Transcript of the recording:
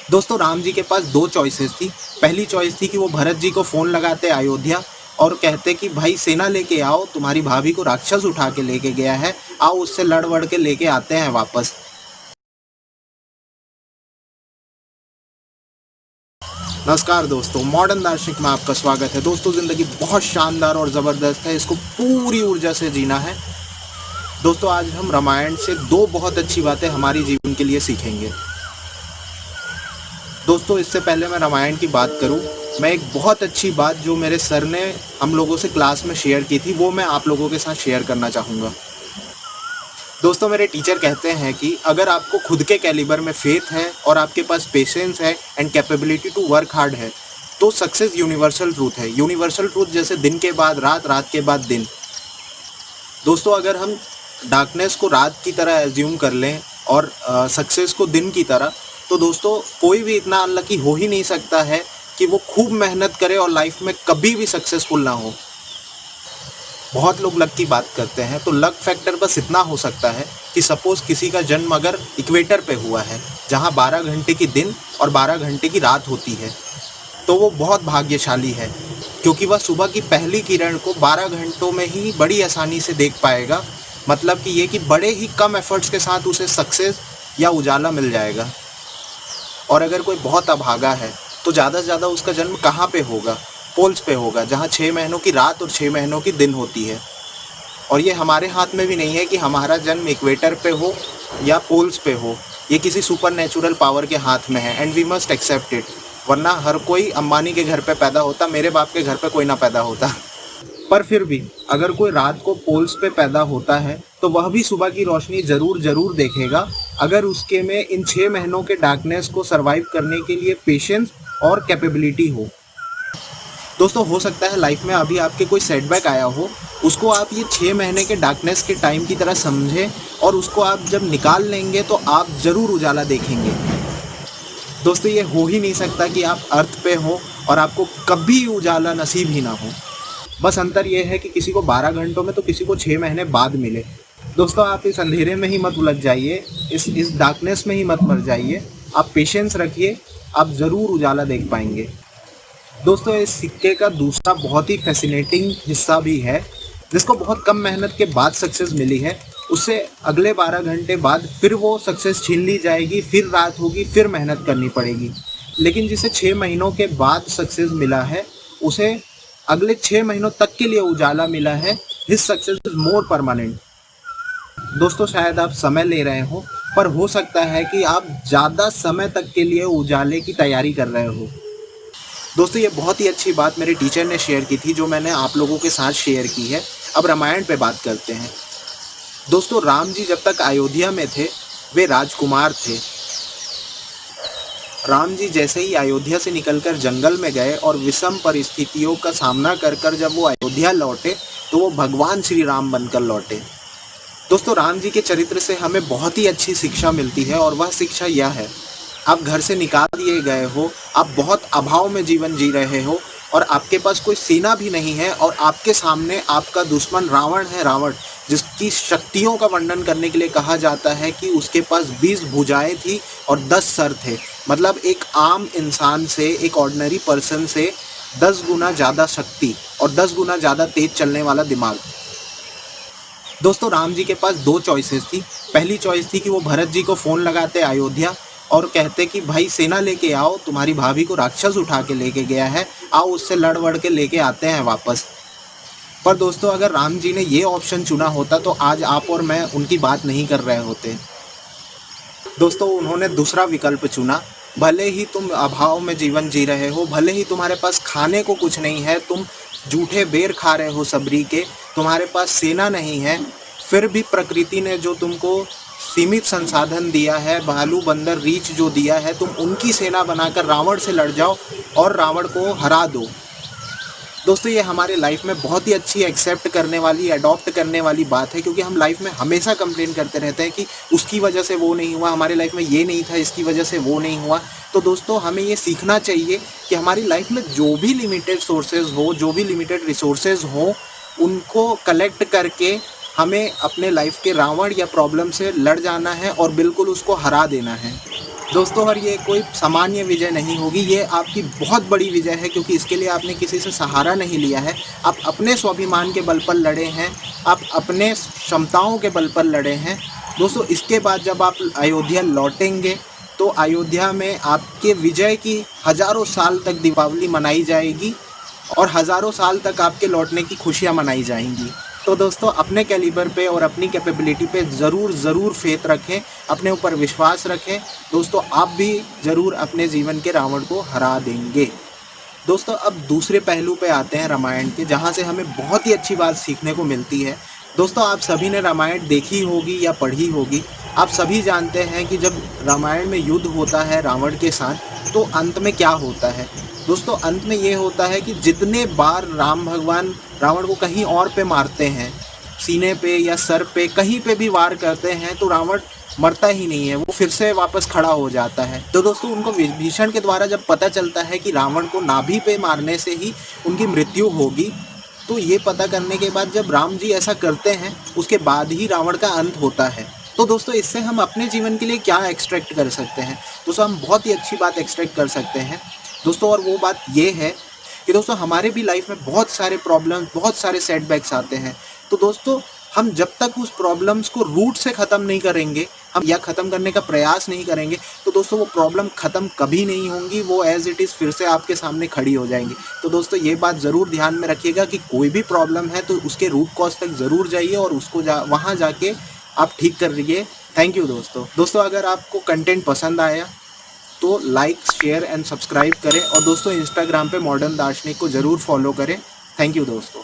दोस्तों राम जी के पास दो चॉइसेस थी। पहली चॉइस थी कि वो भरत जी को फ़ोन लगाते अयोध्या और कहते कि भाई सेना लेके आओ, तुम्हारी भाभी को राक्षस उठा के लेके गया है, आओ उससे लड़ वड़ के लेके आते हैं वापस। नमस्कार दोस्तों, मॉडर्न दार्शनिक में आपका स्वागत है। दोस्तों ज़िंदगी बहुत शानदार और ज़बरदस्त है, इसको पूरी ऊर्जा से जीना है। दोस्तों आज हम रामायण से दो बहुत अच्छी बातें हमारी जीवन के लिए सीखेंगे। दोस्तों इससे पहले मैं रामायण की बात करूं, मैं एक बहुत अच्छी बात जो मेरे सर ने हम लोगों से क्लास में शेयर की थी वो मैं आप लोगों के साथ शेयर करना चाहूँगा। दोस्तों मेरे टीचर कहते हैं कि अगर आपको खुद के कैलिबर में फेथ है और आपके पास पेशेंस है and capability to work hard है तो सक्सेस यूनिवर्सल ट्रूथ है। यूनिवर्सल ट्रूथ जैसे दिन के बाद रात, रात के बाद दिन। दोस्तों अगर हम डार्कनेस को रात की तरह एज्यूम कर लें और सक्सेस को दिन की तरह, तो दोस्तों कोई भी इतना अनलकी हो ही नहीं सकता है कि वो खूब मेहनत करे और लाइफ में कभी भी सक्सेसफुल ना हो। बहुत लोग लक की बात करते हैं, तो लक फैक्टर बस इतना हो सकता है कि सपोज़ किसी का जन्म अगर इक्वेटर पे हुआ है जहाँ 12 घंटे की दिन और 12 घंटे की रात होती है, तो वो बहुत भाग्यशाली है क्योंकि वह सुबह की पहली किरण को 12 घंटों में ही बड़ी आसानी से देख पाएगा। मतलब कि ये कि बड़े ही कम एफर्ट्स के साथ उसे सक्सेस या उजाला मिल जाएगा। और अगर कोई बहुत अभागा है तो ज़्यादा से ज़्यादा उसका जन्म कहाँ पे होगा? पोल्स पे होगा, जहाँ 6 महीनों की रात और 6 महीनों की दिन होती है। और ये हमारे हाथ में भी नहीं है कि हमारा जन्म इक्वेटर पे हो या पोल्स पे हो, ये किसी सुपर नेचुरल पावर के हाथ में है and we must accept it. वरना हर कोई अंबानी के घर पे पैदा होता, मेरे बाप के घर पे कोई ना पैदा होता। पर फिर भी अगर कोई रात को पोल्स पे पैदा होता है तो वह भी सुबह की रोशनी ज़रूर देखेगा, अगर उसके में इन 6 महीनों के डार्कनेस को सरवाइव करने के लिए पेशेंस और कैपेबिलिटी हो। दोस्तों हो सकता है लाइफ में अभी आपके कोई सेटबैक आया हो, उसको आप ये 6 महीने के डार्कनेस के टाइम की तरह समझें और उसको आप जब निकाल लेंगे तो आप ज़रूर उजाला देखेंगे। दोस्तों ये हो ही नहीं सकता कि आप अर्थ पे हो और आपको कभी उजाला नसीब ही ना हो। बस अंतर ये है कि किसी को 12 घंटों में तो किसी को 6 महीने बाद मिले। दोस्तों आप इस अंधेरे में ही मत उलझ जाइए, इस डार्कनेस में ही मत मर जाइए। आप पेशेंस रखिए, आप ज़रूर उजाला देख पाएंगे। दोस्तों इस सिक्के का दूसरा बहुत ही फैसिनेटिंग हिस्सा भी है, जिसको बहुत कम मेहनत के बाद सक्सेस मिली है, उससे अगले 12 घंटे बाद फिर वो सक्सेस छीन ली जाएगी, फिर रात होगी, फिर मेहनत करनी पड़ेगी। लेकिन जिसे 6 महीनों के बाद सक्सेस मिला है उसे अगले 6 महीनों तक के लिए उजाला मिला है। His success is more permanent. दोस्तों शायद आप समय ले रहे हो, पर हो सकता है कि आप ज़्यादा समय तक के लिए उजाले की तैयारी कर रहे हो। दोस्तों ये बहुत ही अच्छी बात मेरे टीचर ने शेयर की थी जो मैंने आप लोगों के साथ शेयर की है। अब रामायण पे बात करते हैं। दोस्तों राम जी जब तक अयोध्या में थे वे राजकुमार थे। राम जी जैसे ही अयोध्या से निकलकर जंगल में गए और विषम परिस्थितियों का सामना कर कर जब वो अयोध्या लौटे तो वो भगवान श्री राम बनकर लौटे। दोस्तों राम जी के चरित्र से हमें बहुत ही अच्छी शिक्षा मिलती है और वह शिक्षा यह है, आप घर से निकाल दिए गए हो, आप बहुत अभाव में जीवन जी रहे हो और आपके पास कोई सेना भी नहीं है और आपके सामने आपका दुश्मन रावण है। रावण जिसकी शक्तियों का वर्णन करने के लिए कहा जाता है कि उसके पास 20 भुजाएं थी और 10 सर थे। मतलब एक आम इंसान से, एक ऑर्डिनरी पर्सन से 10 गुना ज़्यादा शक्ति और 10 गुना ज़्यादा तेज चलने वाला दिमाग। दोस्तों राम जी के पास दो चॉइसेस थी। पहली चॉइस थी कि वो भरत जी को फ़ोन लगाते अयोध्या और कहते कि भाई सेना लेके आओ, तुम्हारी भाभी को राक्षस उठा के लेके गया है, आओ उससे लड़ वड़ के लेके आते हैं वापस। पर दोस्तों अगर राम जी ने ये ऑप्शन चुना होता तो आज आप और मैं उनकी बात नहीं कर रहे होते। दोस्तों उन्होंने दूसरा विकल्प चुना। भले ही तुम अभाव में जीवन जी रहे हो, भले ही तुम्हारे पास खाने को कुछ नहीं है, तुम जूठे बेर खा रहे हो सबरी के, तुम्हारे पास सेना नहीं है, फिर भी प्रकृति ने जो तुमको सीमित संसाधन दिया है, भालू बंदर रीछ जो दिया है, तुम उनकी सेना बनाकर रावण से लड़ जाओ और रावण को हरा दो। दोस्तों ये हमारे लाइफ में बहुत ही अच्छी एक्सेप्ट करने वाली, अडॉप्ट करने वाली बात है, क्योंकि हम लाइफ में हमेशा कंप्लेन करते रहते हैं कि उसकी वजह से वो नहीं हुआ, हमारे लाइफ में ये नहीं था, इसकी वजह से वो नहीं हुआ। तो दोस्तों हमें ये सीखना चाहिए कि हमारी लाइफ में जो भी लिमिटेड सोर्सेज हो, जो भी लिमिटेड रिसोर्सेज हो, उनको कलेक्ट करके हमें अपने लाइफ के रावण या प्रॉब्लम से लड़ जाना है और बिल्कुल उसको हरा देना है। दोस्तों, और ये कोई सामान्य विजय नहीं होगी, ये आपकी बहुत बड़ी विजय है, क्योंकि इसके लिए आपने किसी से सहारा नहीं लिया है। आप अपने स्वाभिमान के बल पर लड़े हैं, आप अपने क्षमताओं के बल पर लड़े हैं। दोस्तों, इसके बाद जब आप अयोध्या लौटेंगे तो अयोध्या में आपके विजय की हज़ारों साल तक दीपावली मनाई जाएगी और हज़ारों साल तक आपके लौटने की खुशियाँ मनाई जाएंगी। तो दोस्तों, अपने कैलिबर पे और अपनी कैपेबिलिटी पे ज़रूर फेथ रखें, अपने ऊपर विश्वास रखें। दोस्तों, आप भी ज़रूर अपने जीवन के रावण को हरा देंगे। दोस्तों, अब दूसरे पहलू पे आते हैं रामायण के, जहाँ से हमें बहुत ही अच्छी बात सीखने को मिलती है। दोस्तों, आप सभी ने रामायण देखी होगी या पढ़ी होगी। आप सभी जानते हैं कि जब रामायण में युद्ध होता है रावण के साथ, तो अंत में क्या होता है। दोस्तों, अंत में ये होता है कि जितने बार राम भगवान रावण को कहीं और पे मारते हैं, सीने पे या सर पे कहीं पे भी वार करते हैं, तो रावण मरता ही नहीं है, वो फिर से वापस खड़ा हो जाता है। तो दोस्तों, उनको विभीषण के द्वारा जब पता चलता है कि रावण को नाभि पे मारने से ही उनकी मृत्यु होगी, तो ये पता करने के बाद जब राम जी ऐसा करते हैं, उसके बाद ही रावण का अंत होता है। तो दोस्तों, इससे हम अपने जीवन के लिए क्या एक्सट्रैक्ट कर सकते हैं। दोस्तों, हम बहुत ही अच्छी बात एक्सट्रैक्ट कर सकते हैं दोस्तों, और वो बात ये है कि दोस्तों, हमारे भी लाइफ में बहुत सारे प्रॉब्लम्स, बहुत सारे सेटबैक्स आते हैं। तो दोस्तों, हम जब तक उस प्रॉब्लम्स को रूट से ख़त्म नहीं करेंगे, हम या ख़त्म करने का प्रयास नहीं करेंगे, तो दोस्तों वो प्रॉब्लम ख़त्म कभी नहीं होंगी, वो एज़ इट इज़ फिर से आपके सामने खड़ी हो जाएंगी। तो दोस्तों, ये बात ज़रूर ध्यान में रखिएगा कि कोई भी प्रॉब्लम है तो उसके रूट कॉज तक ज़रूर जाइए और उसको वहाँ जाके आप ठीक कर लीजिए। थैंक यू दोस्तों, अगर आपको कंटेंट पसंद आया तो लाइक, शेयर एंड सब्सक्राइब करें, और दोस्तों इंस्टाग्राम पे मॉडर्न दार्शनिक को ज़रूर फॉलो करें। थैंक यू दोस्तों।